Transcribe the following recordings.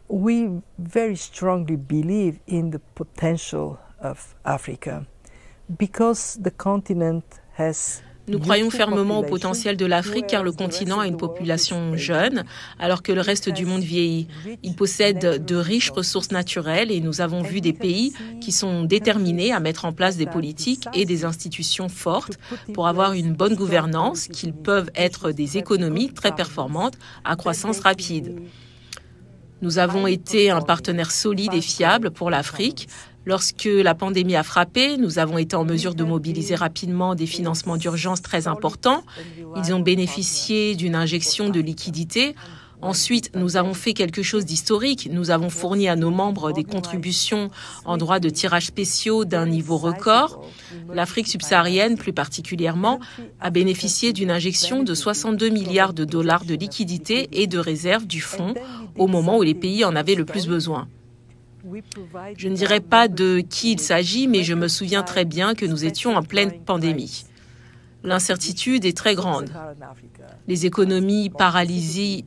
We very strongly believe in the potential of Africa because the continent has. Nous croyons fermement au potentiel de l'Afrique car le continent a une population jeune alors que le reste du monde vieillit. Il possède de riches ressources naturelles et nous avons vu des pays qui sont déterminés à mettre en place des politiques et des institutions fortes pour avoir une bonne gouvernance, qu'ils peuvent être des économies très performantes à croissance rapide. Nous avons été un partenaire solide et fiable pour l'Afrique. Lorsque la pandémie a frappé, nous avons été en mesure de mobiliser rapidement des financements d'urgence très importants. Ils ont bénéficié d'une injection de liquidités. Ensuite, nous avons fait quelque chose d'historique. Nous avons fourni à nos membres des contributions en droit de tirage spéciaux d'un niveau record. L'Afrique subsaharienne, plus particulièrement, a bénéficié d'une injection de 62 milliards de dollars de liquidités et de réserves du fonds au moment où les pays en avaient le plus besoin. Je ne dirai pas de qui il s'agit, mais je me souviens très bien que nous étions en pleine pandémie. L'incertitude est très grande. Les économies paralysées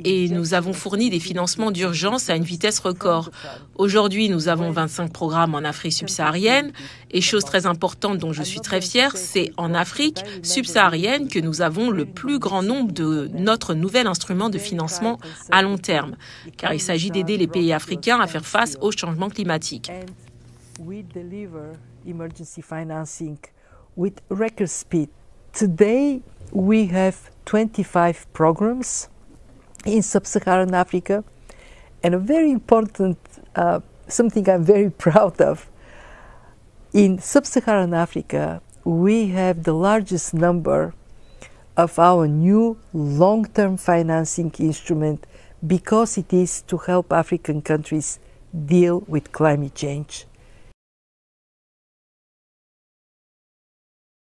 et nous avons fourni des financements d'urgence à une vitesse record. Aujourd'hui, nous avons 25 programmes en Afrique subsaharienne et chose très importante dont je suis très fière, c'est en Afrique subsaharienne que nous avons le plus grand nombre de notre nouvel instrument de financement à long terme, car il s'agit d'aider les pays africains à faire face au changement climatique. Today, we have 25 programs in sub-Saharan Africa, and a very important, something I'm very proud of. In sub-Saharan Africa, we have the largest number of our new long-term financing instrument because it is to help African countries deal with climate change.